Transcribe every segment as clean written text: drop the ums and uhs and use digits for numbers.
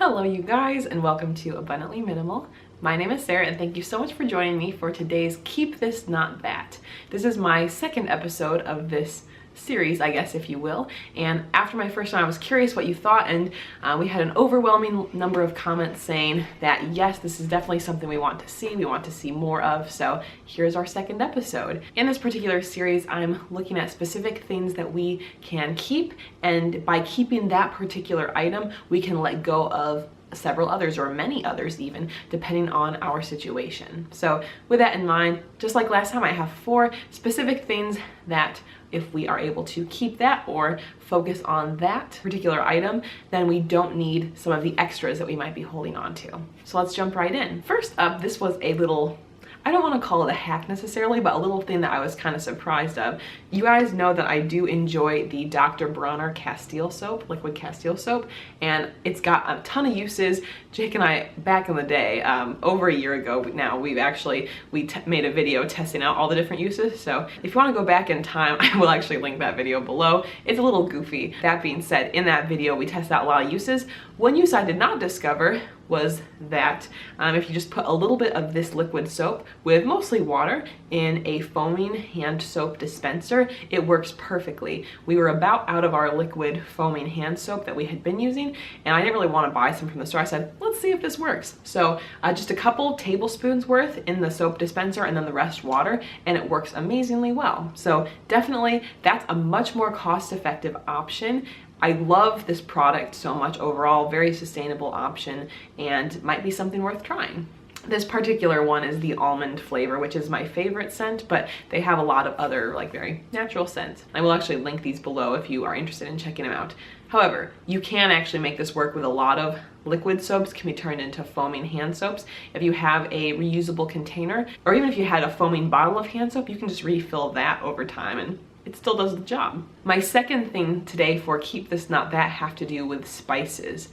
Hello you guys, and welcome to Abundantly Minimal. My name is Sarah, and thank you so much for joining me for today's Keep This Not That. This is my second episode of this series, I guess, if you will. And after my first one, I was curious what you thought, and we had an overwhelming number of comments saying that yes, this is definitely something we want to see more of. So here's our second episode. In this particular series, I'm looking at specific things that we can keep, and by keeping that particular item, we can let go of several others, or many others even, depending on our situation. So with that in mind, just like last time, I have 4 specific things that if we are able to keep that or focus on that particular item, then we don't need some of the extras that we might be holding on to. So let's jump right in. First up, this was a little, I don't want to call it a hack necessarily, but a little thing that I was kind of surprised of. You guys know that I do enjoy the Dr. Bronner Castile soap, liquid Castile soap, and it's got a ton of uses. Jake and I, back in the day, over a year ago now, we made a video testing out all the different uses. So if you want to go back in time, I will actually link that video below. It's a little goofy. That being said, in that video, we tested out a lot of uses. One use I did not discover was that if you just put a little bit of this liquid soap with mostly water in a foaming hand soap dispenser, it works perfectly. We were about out of our liquid foaming hand soap that we had been using, and I didn't really want to buy some from the store. I said, let's see if this works. So just a couple tablespoons worth in the soap dispenser and then the rest water, and it works amazingly well. So definitely that's a much more cost-effective option. I love this product so much overall, very sustainable option, and might be something worth trying. This particular one is the almond flavor, which is my favorite scent, but they have a lot of other like very natural scents. I will actually link these below if you are interested in checking them out. However, you can actually make this work with a lot of liquid soaps, can be turned into foaming hand soaps. If you have a reusable container, or even if you had a foaming bottle of hand soap, you can just refill that over time and it still does the job. My second thing today for Keep This Not That have to do with spices.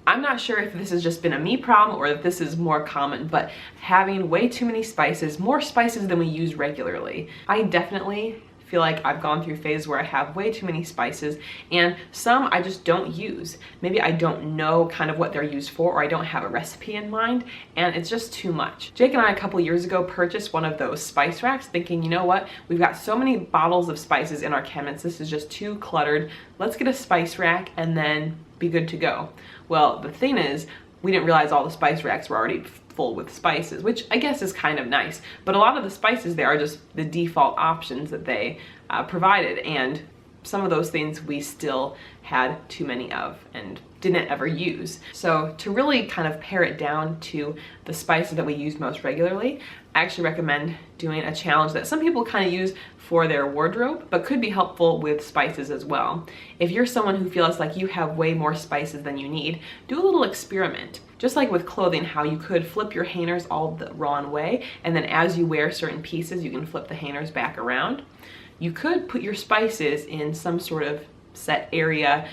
I'm not sure if this has just been a me problem or if this is more common, but having way too many spices, more spices than we use regularly. I definitely feel like I've gone through phases where I have way too many spices, and some I just don't use. Maybe I don't know kind of what they're used for, or I don't have a recipe in mind, and it's just too much. Jake and I a couple years ago purchased one of those spice racks thinking, you know what, we've got so many bottles of spices in our cabinets, this is just too cluttered. Let's get a spice rack and then be good to go. Well, the thing is, we didn't realize all the spice racks were already full with spices, which I guess is kind of nice. But a lot of the spices there are just the default options that they provided, and some of those things we still had too many of and didn't ever use. So to really kind of pare it down to the spices that we use most regularly, I actually recommend doing a challenge that some people kind of use for their wardrobe, but could be helpful with spices as well. If you're someone who feels like you have way more spices than you need, do a little experiment. Just like with clothing, how you could flip your hangers all the wrong way, and then as you wear certain pieces, you can flip the hangers back around. You could put your spices in some sort of set area,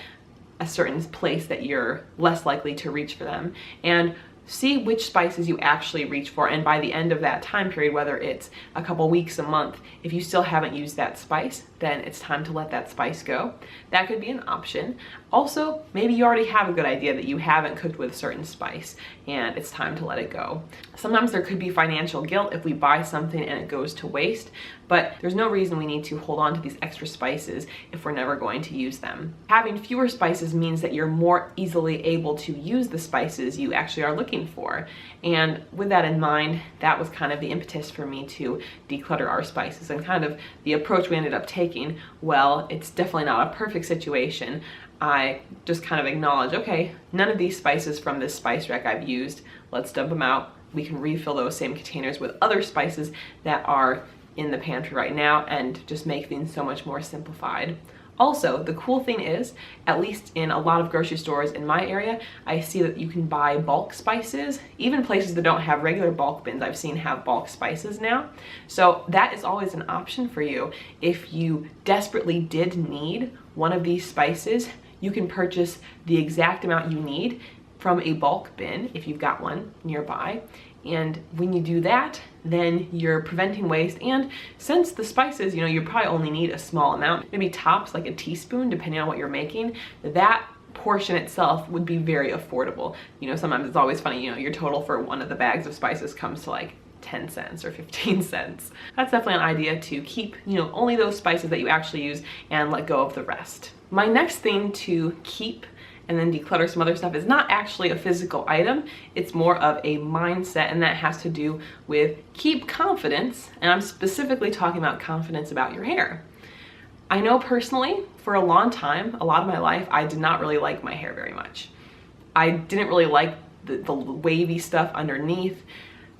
a certain place that you're less likely to reach for them, and see which spices you actually reach for. And by the end of that time period, whether it's a couple weeks, a month, if you still haven't used that spice, then it's time to let that spice go. That could be an option. Also, maybe you already have a good idea that you haven't cooked with a certain spice and it's time to let it go. Sometimes there could be financial guilt if we buy something and it goes to waste, but there's no reason we need to hold on to these extra spices if we're never going to use them. Having fewer spices means that you're more easily able to use the spices you actually are looking for. And with that in mind, that was kind of the impetus for me to declutter our spices, and kind of the approach we ended up taking. Well, it's definitely not a perfect situation. I just kind of acknowledge, okay, none of these spices from this spice rack I've used, let's dump them out. We can refill those same containers with other spices that are in the pantry right now and just make things so much more simplified. Also, the cool thing is, at least in a lot of grocery stores in my area, I see that you can buy bulk spices. Even places that don't have regular bulk bins, I've seen have bulk spices now. So that is always an option for you. If you desperately did need one of these spices, you can purchase the exact amount you need from a bulk bin if you've got one nearby. And when you do that, then you're preventing waste. And since the spices, you probably only need a small amount, maybe tops like a teaspoon, depending on what you're making, that portion itself would be very affordable. You know, sometimes it's always funny, you know, your total for one of the bags of spices comes to like 10 cents or 15 cents. That's definitely an idea to keep, you know, only those spices that you actually use and let go of the rest. My next thing to keep and then declutter some other stuff is not actually a physical item. It's more of a mindset, and that has to do with keep confidence. And I'm specifically talking about confidence about your hair. I know personally, for a long time, a lot of my life, I did not really like my hair very much. I didn't really like the wavy stuff underneath.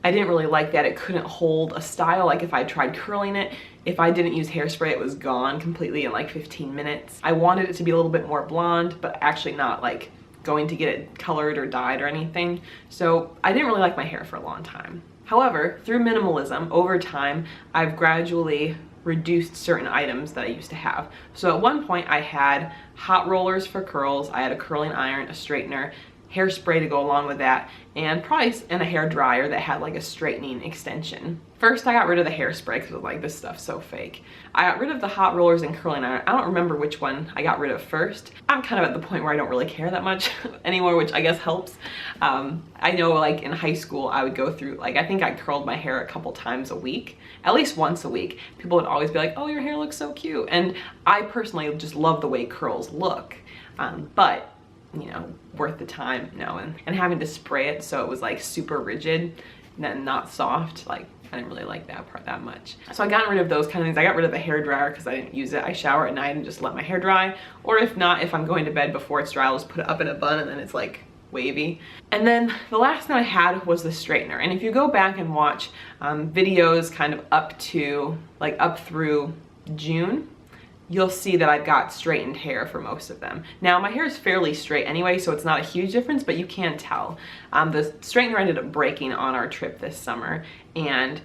I didn't really like that it couldn't hold a style. Like if I tried curling it, if I didn't use hairspray, it was gone completely in like 15 minutes. I wanted it to be a little bit more blonde, but actually not like going to get it colored or dyed or anything. So I didn't really like my hair for a long time. However, through minimalism, over time, I've gradually reduced certain items that I used to have. So at one point I had hot rollers for curls, I had a curling iron, a straightener, hairspray to go along with that, and a hair dryer that had like a straightening extension. First, I got rid of the hairspray because I was like, this stuff's so fake. I got rid of the hot rollers and curling iron. I don't remember which one I got rid of first. I'm kind of at the point where I don't really care that much anymore, which I guess helps. I know like in high school, I would go through, like I think I curled my hair a couple times a week, at least once a week. People would always be like, oh, your hair looks so cute. And I personally just love the way curls look. But you know, worth the time, you know, and having to spray it so it was like super rigid and not soft, like I didn't really like that part that much. So I got rid of those kind of things. I got rid of the hair dryer because I didn't use it. I shower at night and just let my hair dry, or if not, if I'm going to bed before it's dry, I'll just put it up in a bun and then it's like wavy. And then the last thing I had was the straightener. And if you go back and watch videos kind of up through June, you'll see that I've got straightened hair for most of them. Now my hair is fairly straight anyway, so it's not a huge difference, but you can tell. The straightener ended up breaking on our trip this summer, and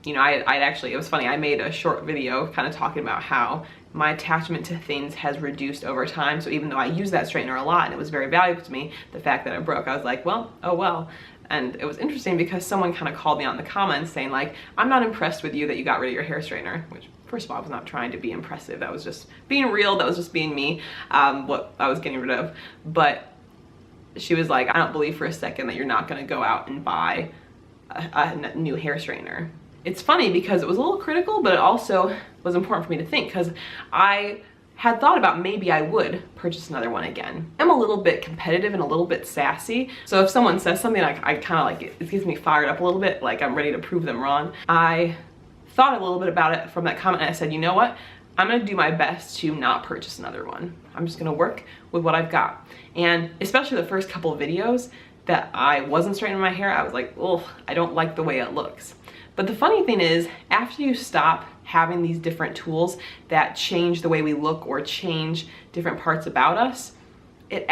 you know, I'd actually, it was funny, I made a short video kind of talking about how my attachment to things has reduced over time. So even though I use that straightener a lot and it was very valuable to me, the fact that it broke, I was like, well, oh well. And it was interesting because someone kind of called me on the comments saying like, I'm not impressed with you that you got rid of your hair straightener, which first of all, I was not trying to be impressive. That was just being real. That was just being me, what I was getting rid of. But she was like, I don't believe for a second that you're not gonna go out and buy a new hair straightener. It's funny because it was a little critical, but it also was important for me to think because I had thought about maybe I would purchase another one again. I'm a little bit competitive and a little bit sassy. So if someone says something, I kind of like, it gets me fired up a little bit, like I'm ready to prove them wrong. I thought a little bit about it from that comment and I said, you know what? I'm gonna do my best to not purchase another one. I'm just gonna work with what I've got. And especially the first couple of videos that I wasn't straightening my hair, I was like, oh, I don't like the way it looks. But the funny thing is, after you stop having these different tools that change the way we look or change different parts about us, it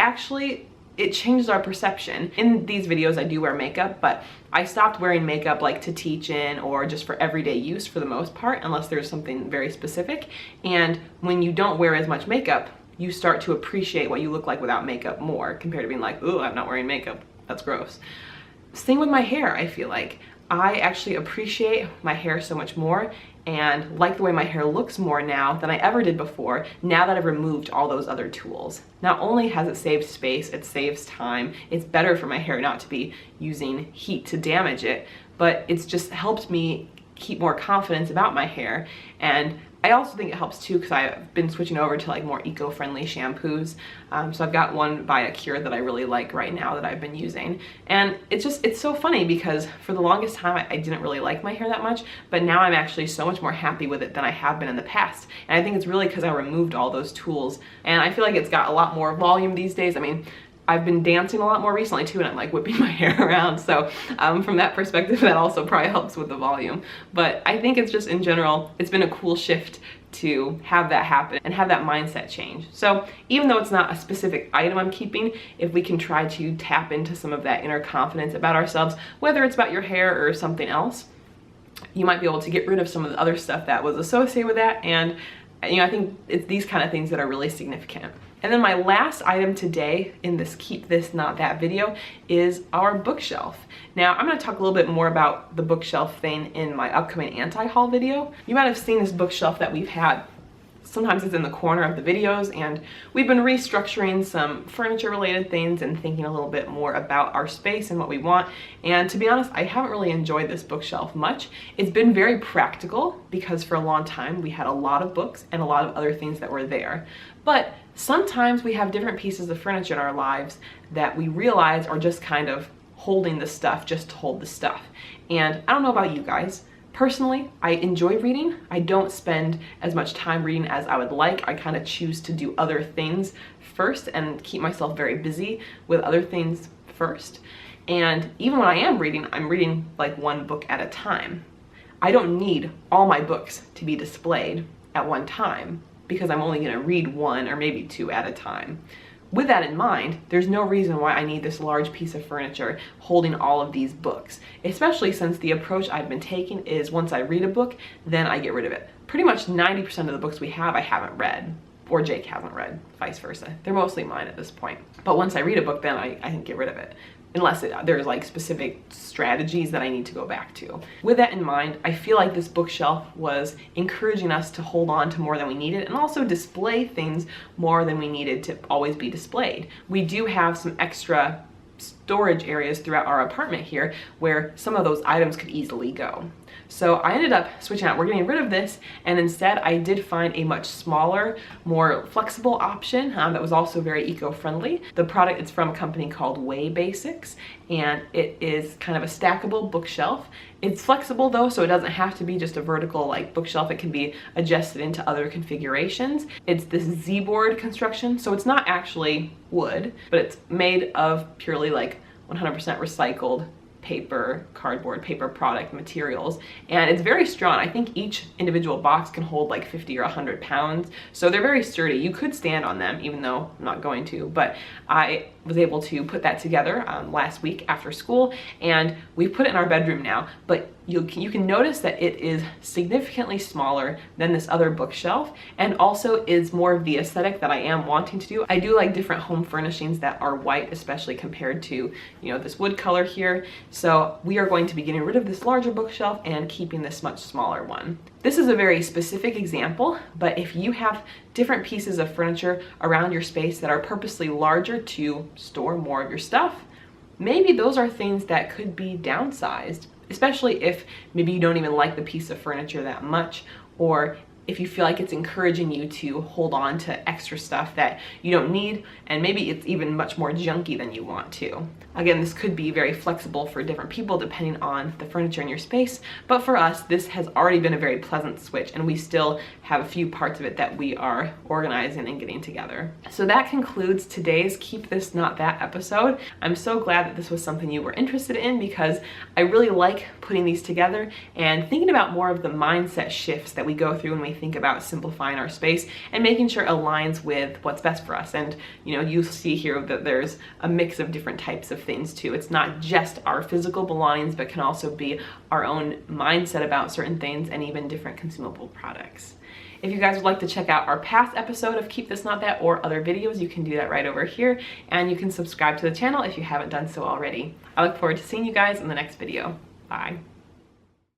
changes our perception. In these videos, I do wear makeup, but I stopped wearing makeup like to teach in or just for everyday use for the most part, unless there's something very specific. And when you don't wear as much makeup, you start to appreciate what you look like without makeup more compared to being like, ooh, I'm not wearing makeup. That's gross. Same with my hair, I feel like. I actually appreciate my hair so much more and like the way my hair looks more now than I ever did before, now that I've removed all those other tools. Not only has it saved space, it saves time, it's better for my hair not to be using heat to damage it, but it's just helped me keep more confidence about my hair. And I also think it helps too because I've been switching over to like more eco-friendly shampoos. So I've got one by Acure that I really like right now that I've been using. And it's so funny because for the longest time I didn't really like my hair that much, but now I'm actually so much more happy with it than I have been in the past. And I think it's really because I removed all those tools. And I feel like it's got a lot more volume these days. I mean, I've been dancing a lot more recently too, and I'm like whipping my hair around. So from that perspective, that also probably helps with the volume. But I think it's just in general, it's been a cool shift to have that happen and have that mindset change. So even though it's not a specific item I'm keeping, if we can try to tap into some of that inner confidence about ourselves, whether it's about your hair or something else, you might be able to get rid of some of the other stuff that was associated with that. And you know, I think it's these kind of things that are really significant. And then my last item today in this Keep This Not That video is our bookshelf. Now I'm going to talk a little bit more about the bookshelf thing in my upcoming anti-haul video. You might have seen this bookshelf that we've had sometimes it's in the corner of the videos, and we've been restructuring some furniture related things and thinking a little bit more about our space and what we want. And to be honest, I haven't really enjoyed this bookshelf much. It's been very practical because for a long time we had a lot of books and a lot of other things that were there. But sometimes we have different pieces of furniture in our lives that we realize are just kind of holding the stuff just to hold the stuff. And I don't know about you guys. Personally, I enjoy reading. I don't spend as much time reading as I would like. I kind of choose to do other things first and keep myself very busy with other things first. And even when I am reading, I'm reading like one book at a time. I don't need all my books to be displayed at one time because I'm only gonna read one or maybe two at a time. With that in mind, there's no reason why I need this large piece of furniture holding all of these books, especially since the approach I've been taking is once I read a book, then I get rid of it. Pretty much 90% of the books we have I haven't read, or Jake hasn't read, vice versa. They're mostly mine at this point. But once I read a book, then I can get rid of it, unless there's like specific strategies that I need to go back to. With that in mind, I feel like this bookshelf was encouraging us to hold on to more than we needed and also display things more than we needed to always be displayed. We do have some extra storage areas throughout our apartment here where some of those items could easily go. So I ended up switching out. We're getting rid of this, and instead I did find a much smaller, more flexible option that was also very eco-friendly. The product is from a company called Way Basics, and it is kind of a stackable bookshelf. It's flexible though, so it doesn't have to be just a vertical like bookshelf. It can be adjusted into other configurations. It's this Z-board construction, so it's not actually wood, but it's made of purely like 100% recycled paper, cardboard, paper product materials, and it's very strong. I think each individual box can hold like 50 or 100 pounds, so they're very sturdy. You could stand on them, even though I'm not going to, but I was able to put that together last week after school, and we put it in our bedroom now, but you can notice that it is significantly smaller than this other bookshelf, and also is more of the aesthetic that I am wanting to do. I do like different home furnishings that are white, especially compared to, you know, this wood color here. So we are going to be getting rid of this larger bookshelf and keeping this much smaller one. This is a very specific example, but if you have different pieces of furniture around your space that are purposely larger to store more of your stuff, maybe those are things that could be downsized, especially if maybe you don't even like the piece of furniture that much, or if you feel like it's encouraging you to hold on to extra stuff that you don't need, and maybe it's even much more junky than you want to. Again, this could be very flexible for different people depending on the furniture in your space, but for us, this has already been a very pleasant switch, and we still have a few parts of it that we are organizing and getting together. So that concludes today's Keep This Not That episode. I'm so glad that this was something you were interested in, because I really like putting these together and thinking about more of the mindset shifts that we go through when we think about simplifying our space and making sure it aligns with what's best for us. And you know, you see here that there's a mix of different types of things too. It's not just our physical belongings, but can also be our own mindset about certain things and even different consumable products. If you guys would like to check out our past episode of Keep This Not That or other videos, you can do that right over here, and you can subscribe to the channel if you haven't done so already. I look forward to seeing you guys in the next video. Bye.